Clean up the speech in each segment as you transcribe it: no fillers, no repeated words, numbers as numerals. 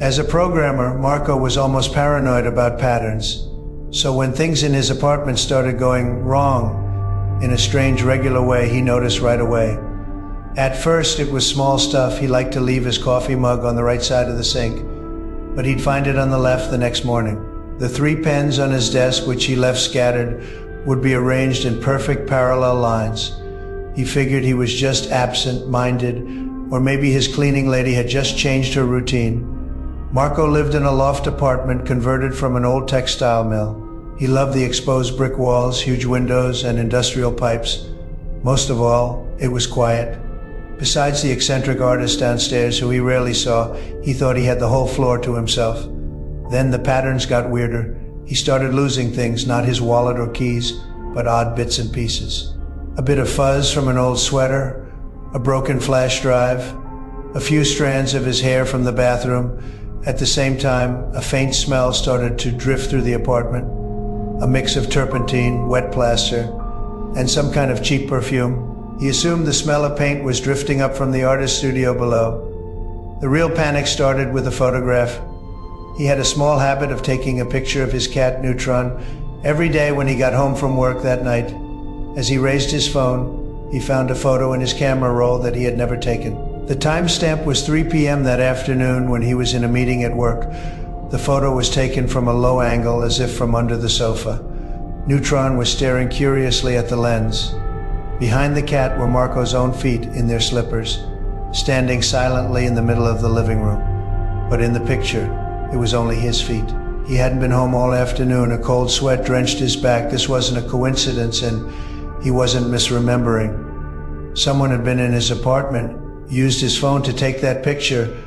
As a programmer, Marco was almost paranoid about patterns. So when things in his apartment started going wrong in a strange, regular way, he noticed right away. At first, it was small stuff. He liked to leave his coffee mug on the right side of the sink, but he'd find it on the left the next morning. The 3 pens on his desk, which he left scattered, would be arranged in perfect parallel lines. He figured he was just absent-minded, or maybe his cleaning lady had just changed her routine. Marco lived in a loft apartment converted from an old textile mill. He loved the exposed brick walls, huge windows, and industrial pipes. Most of all, it was quiet. Besides the eccentric artist downstairs, who he rarely saw, he thought he had the whole floor to himself. Then the patterns got weirder. He started losing things, not his wallet or keys, but odd bits and pieces. A bit of fuzz from an old sweater, a broken flash drive, a few strands of his hair from the bathroom. At the same time, a faint smell started to drift through the apartment, a mix of turpentine, wet plaster, and some kind of cheap perfume. He assumed the smell of paint was drifting up from the artist studio below. The real panic started with a photograph. He had a small habit of taking a picture of his cat, Neutron, every day when he got home from work that night. As he raised his phone, he found a photo in his camera roll that he had never taken. The timestamp was 3 p.m. that afternoon when he was in a meeting at work. The photo was taken from a low angle, as if from under the sofa. Neutron was staring curiously at the lens. Behind the cat were Marco's own feet in their slippers, standing silently in the middle of the living room. But in the picture, it was only his feet. He hadn't been home all afternoon. A cold sweat drenched his back. This wasn't a coincidence, and he wasn't misremembering. Someone had been in his apartment, used his phone to take that picture,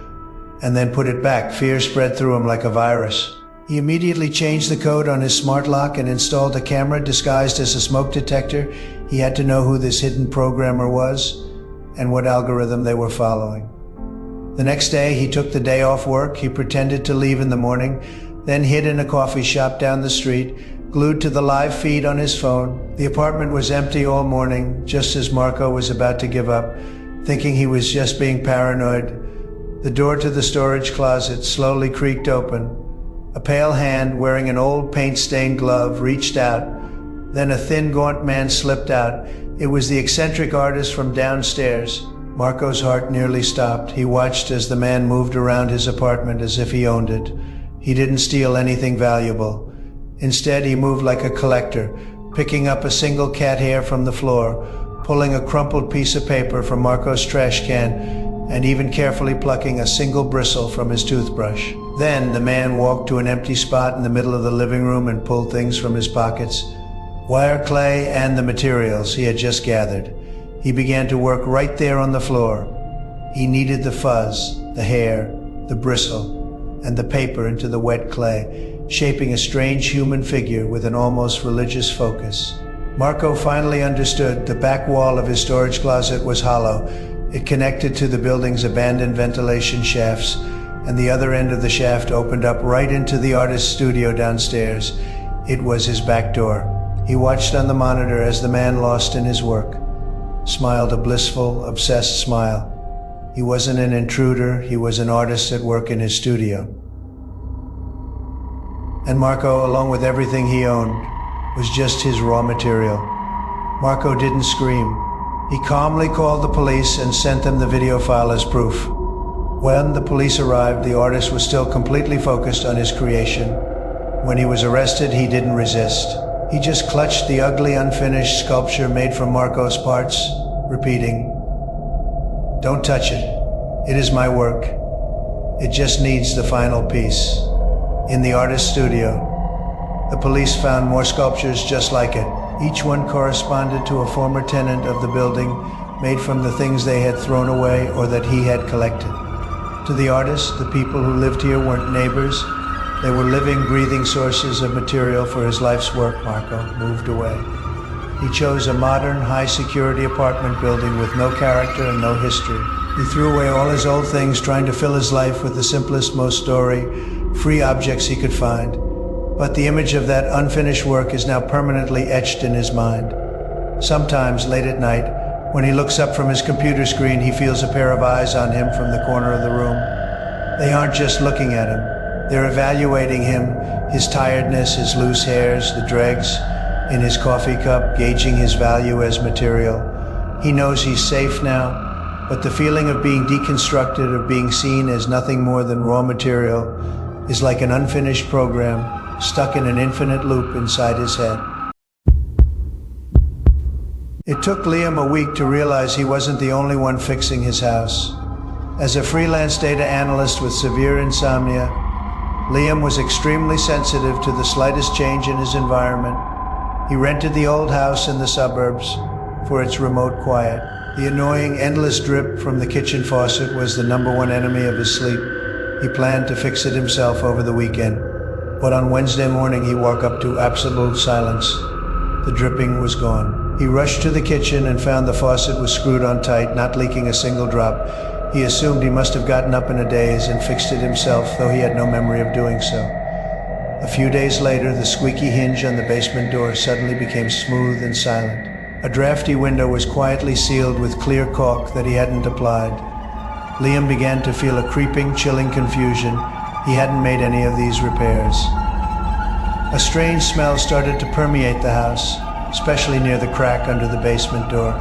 and then put it back. Fear spread through him like a virus. He immediately changed the code on his smart lock and installed a camera disguised as a smoke detector. He had to know who this hidden programmer was and what algorithm they were following. The next day, he took the day off work. He pretended to leave in the morning, then hid in a coffee shop down the street, glued to the live feed on his phone. The apartment was empty all morning, just as Marco was about to give up, thinking he was just being paranoid. The door to the storage closet slowly creaked open. A pale hand wearing an old paint-stained glove reached out. Then a thin, gaunt man slipped out. It was the eccentric artist from downstairs. Marco's heart nearly stopped. He watched as the man moved around his apartment as if he owned it. He didn't steal anything valuable. Instead, he moved like a collector, picking up a single cat hair from the floor, pulling a crumpled piece of paper from Marco's trash can, and even carefully plucking a single bristle from his toothbrush. Then the man walked to an empty spot in the middle of the living room and pulled things from his pockets, wire, clay, and the materials he had just gathered. He began to work right there on the floor. He kneaded the fuzz, the hair, the bristle, and the paper into the wet clay, shaping a strange human figure with an almost religious focus. Marco finally understood. The back wall of his storage closet was hollow. It connected to the building's abandoned ventilation shafts, and the other end of the shaft opened up right into the artist's studio downstairs. It was his back door. He watched on the monitor as the man lost in his work, smiled a blissful, obsessed smile. He wasn't an intruder, he was an artist at work in his studio. And Marco, along with everything he owned, was just his raw material. Marco didn't scream. He calmly called the police and sent them the video file as proof. When the police arrived, the artist was still completely focused on his creation. When he was arrested, he didn't resist. He just clutched the ugly, unfinished sculpture made from Marco's parts, repeating, "Don't touch it. It is my work. It just needs the final piece." In the artist's studio, the police found more sculptures just like it. Each one corresponded to a former tenant of the building, made from the things they had thrown away or that he had collected. To the artist, the people who lived here weren't neighbors. They were living, breathing sources of material for his life's work. Marco moved away. He chose a modern, high-security apartment building with no character and no history. He threw away all his old things, trying to fill his life with the simplest, most story-free objects he could find. But the image of that unfinished work is now permanently etched in his mind. Sometimes, late at night, when he looks up from his computer screen, he feels a pair of eyes on him from the corner of the room. They aren't just looking at him. They're evaluating him, his tiredness, his loose hairs, the dregs in his coffee cup, gauging his value as material. He knows he's safe now, but the feeling of being deconstructed, of being seen as nothing more than raw material, is like an unfinished program stuck in an infinite loop inside his head. It took Liam a week to realize he wasn't the only one fixing his house. As a freelance data analyst with severe insomnia, Liam was extremely sensitive to the slightest change in his environment. He rented the old house in the suburbs for its remote quiet. The annoying, endless drip from the kitchen faucet was the #1 enemy of his sleep. He planned to fix it himself over the weekend, but on Wednesday morning he woke up to absolute silence. The dripping was gone. He rushed to the kitchen and found the faucet was screwed on tight, not leaking a single drop. He assumed he must have gotten up in a daze and fixed it himself, though he had no memory of doing so. A few days later, the squeaky hinge on the basement door suddenly became smooth and silent. A drafty window was quietly sealed with clear caulk that he hadn't applied. Liam began to feel a creeping, chilling confusion. He hadn't made any of these repairs. A strange smell started to permeate the house, especially near the crack under the basement door.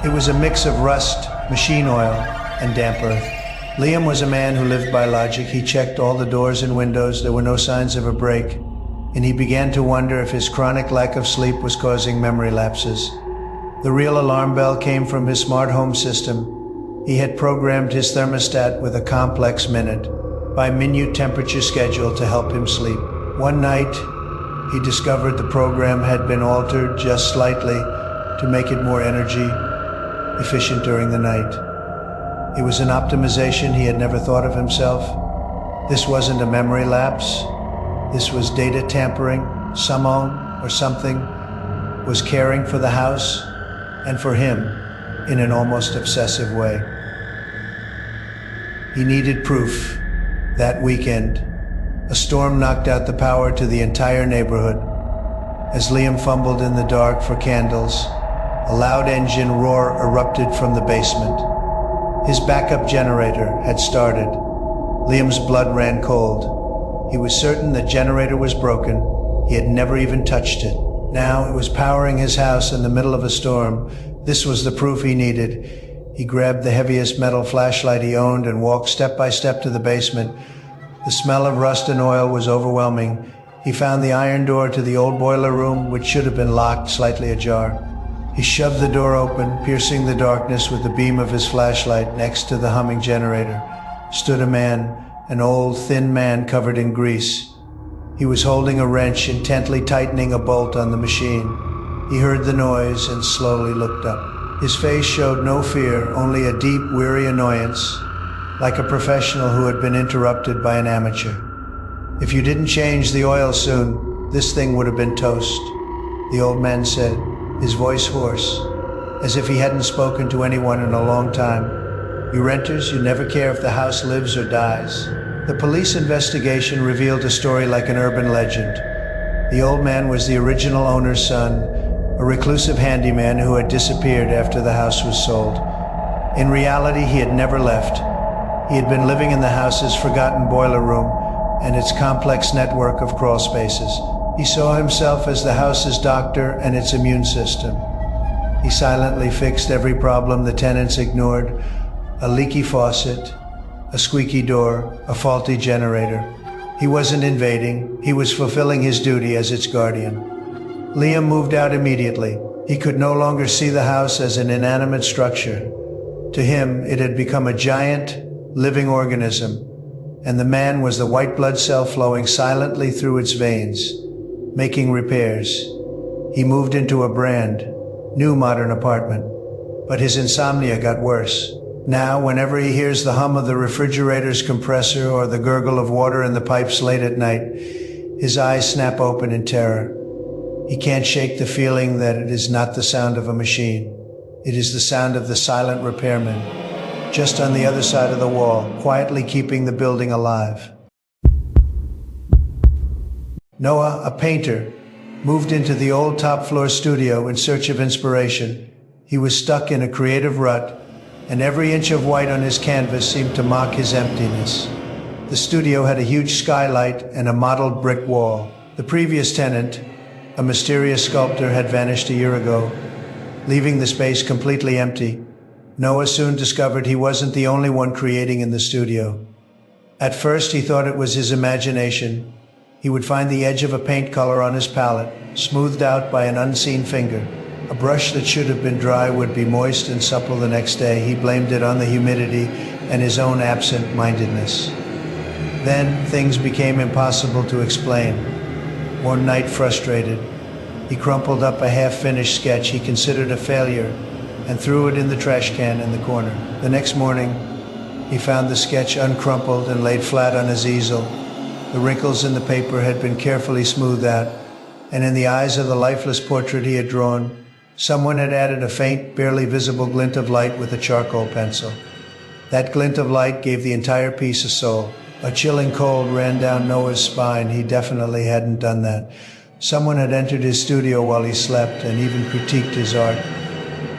It was a mix of rust, machine oil, and damp earth. Liam was a man who lived by logic. He checked all the doors and windows. There were no signs of a break, and he began to wonder if his chronic lack of sleep was causing memory lapses. The real alarm bell came from his smart home system. He had programmed his thermostat with a complex minute-by-minute temperature schedule to help him sleep. One night, he discovered the program had been altered just slightly to make it more energy efficient during the night. It was an optimization he had never thought of himself. This wasn't a memory lapse. This was data tampering. Someone or something was caring for the house and for him in an almost obsessive way. He needed proof. That weekend, a storm knocked out the power to the entire neighborhood. As Liam fumbled in the dark for candles, a loud engine roar erupted from the basement. His backup generator had started. Liam's blood ran cold. He was certain the generator was broken. He had never even touched it. Now it was powering his house in the middle of a storm. This was the proof he needed. He grabbed the heaviest metal flashlight he owned and walked step by step to the basement. The smell of rust and oil was overwhelming. He found the iron door to the old boiler room, which should have been locked, slightly ajar. He shoved the door open, piercing the darkness with the beam of his flashlight. Next to the humming generator stood a man, an old, thin man covered in grease. He was holding a wrench, intently tightening a bolt on the machine. He heard the noise and slowly looked up. His face showed no fear, only a deep, weary annoyance, like a professional who had been interrupted by an amateur. "If you didn't change the oil soon, this thing would have been toast," the old man said, his voice hoarse, as if he hadn't spoken to anyone in a long time. "You renters, you never care if the house lives or dies." The police investigation revealed a story like an urban legend. The old man was the original owner's son, a reclusive handyman who had disappeared after the house was sold. In reality, he had never left. He had been living in the house's forgotten boiler room and its complex network of crawl spaces. He saw himself as the house's doctor and its immune system. He silently fixed every problem the tenants ignored: a leaky faucet, a squeaky door, a faulty generator. He wasn't invading, he was fulfilling his duty as its guardian. Liam moved out immediately. He could no longer see the house as an inanimate structure. To him, it had become a giant, living organism, and the man was the white blood cell flowing silently through its veins, making repairs. He moved into a brand new modern apartment, but his insomnia got worse. Now, whenever he hears the hum of the refrigerator's compressor or the gurgle of water in the pipes late at night, his eyes snap open in terror. He can't shake the feeling that it is not the sound of a machine. It is the sound of the silent repairman, just on the other side of the wall, quietly keeping the building alive. Noah, a painter, moved into the old top-floor studio in search of inspiration. He was stuck in a creative rut, and every inch of white on his canvas seemed to mock his emptiness. The studio had a huge skylight and a mottled brick wall. The previous tenant, a mysterious sculptor, had vanished a year ago, leaving the space completely empty. Noah soon discovered he wasn't the only one creating in the studio. At first, he thought it was his imagination. He would find the edge of a paint color on his palette, smoothed out by an unseen finger. A brush that should have been dry would be moist and supple the next day. He blamed it on the humidity and his own absent-mindedness. Then things became impossible to explain. One night, frustrated, he crumpled up a half-finished sketch he considered a failure and threw it in the trash can in the corner. The next morning, he found the sketch uncrumpled and laid flat on his easel. The wrinkles in the paper had been carefully smoothed out, and in the eyes of the lifeless portrait he had drawn, someone had added a faint, barely visible glint of light with a charcoal pencil. That glint of light gave the entire piece a soul. A chilling cold ran down Noah's spine. He definitely hadn't done that. Someone had entered his studio while he slept and even critiqued his art.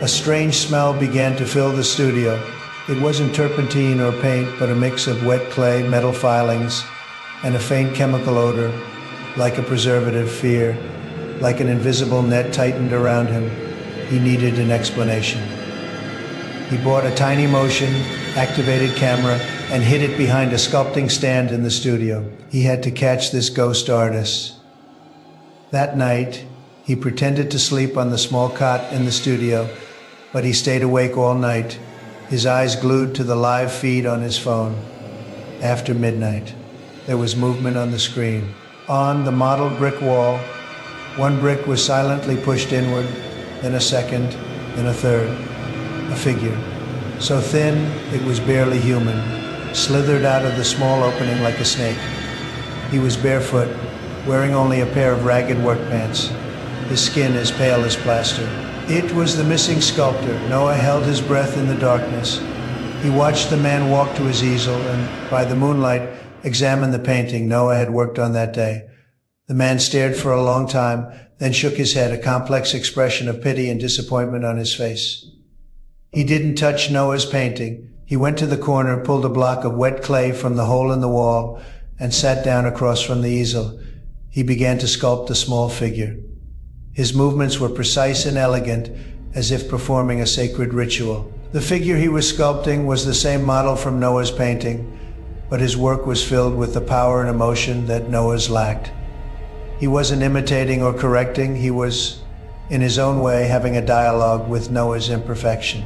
A strange smell began to fill the studio. It wasn't turpentine or paint, but a mix of wet clay, metal filings, and a faint chemical odor, like a preservative, fear, like an invisible net tightened around him. He needed an explanation. He bought a tiny motion-activated camera and hid it behind a sculpting stand in the studio. He had to catch this ghost artist. That night, he pretended to sleep on the small cot in the studio, but he stayed awake all night, his eyes glued to the live feed on his phone. After midnight, there was movement on the screen. On the mottled brick wall, one brick was silently pushed inward, then a second, then a third. A figure, so thin it was barely human, slithered out of the small opening like a snake. He was barefoot, wearing only a pair of ragged work pants, his skin as pale as plaster. It was the missing sculptor. Noah held his breath in the darkness. He watched the man walk to his easel and, by the moonlight, examined the painting Noah had worked on that day. The man stared for a long time, then shook his head, a complex expression of pity and disappointment on his face. He didn't touch Noah's painting. He went to the corner, pulled a block of wet clay from the hole in the wall, and sat down across from the easel. He began to sculpt a small figure. His movements were precise and elegant, as if performing a sacred ritual. The figure he was sculpting was the same model from Noah's painting, but his work was filled with the power and emotion that Noah's lacked. He wasn't imitating or correcting. He was, in his own way, having a dialogue with Noah's imperfection.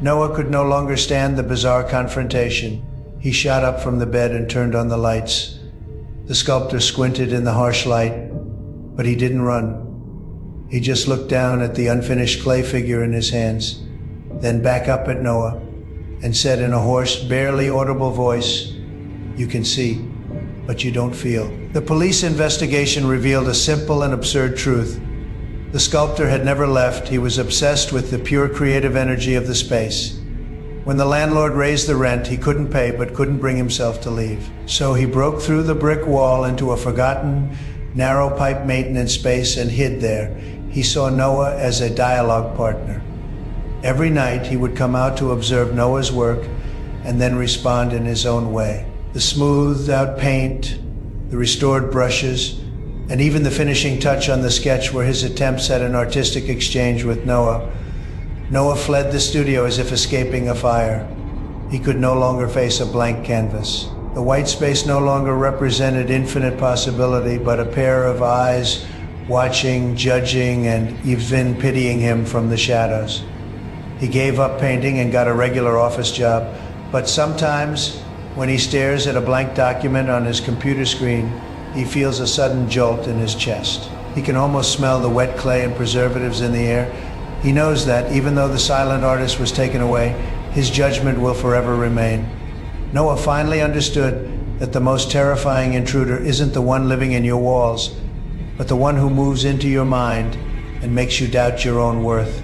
Noah could no longer stand the bizarre confrontation. He shot up from the bed and turned on the lights. The sculptor squinted in the harsh light, but he didn't run. He just looked down at the unfinished clay figure in his hands, then back up at Noah, and said in a hoarse, barely audible voice, "You can see, but you don't feel." The police investigation revealed a simple and absurd truth. The sculptor had never left. He was obsessed with the pure creative energy of the space. When the landlord raised the rent, he couldn't pay but couldn't bring himself to leave. So he broke through the brick wall into a forgotten, narrow pipe maintenance space and hid there. He saw Noah as a dialogue partner. Every night he would come out to observe Noah's work and then respond in his own way. The smoothed out paint, the restored brushes, and even the finishing touch on the sketch were his attempts at an artistic exchange with Noah. Noah fled the studio as if escaping a fire. He could no longer face a blank canvas. The white space no longer represented infinite possibility, but a pair of eyes watching, judging, and even pitying him from the shadows. He gave up painting and got a regular office job, but sometimes, when he stares at a blank document on his computer screen, he feels a sudden jolt in his chest. He can almost smell the wet clay and preservatives in the air. He knows that, even though the silent artist was taken away, his judgment will forever remain. Noah finally understood that the most terrifying intruder isn't the one living in your walls, but the one who moves into your mind and makes you doubt your own worth.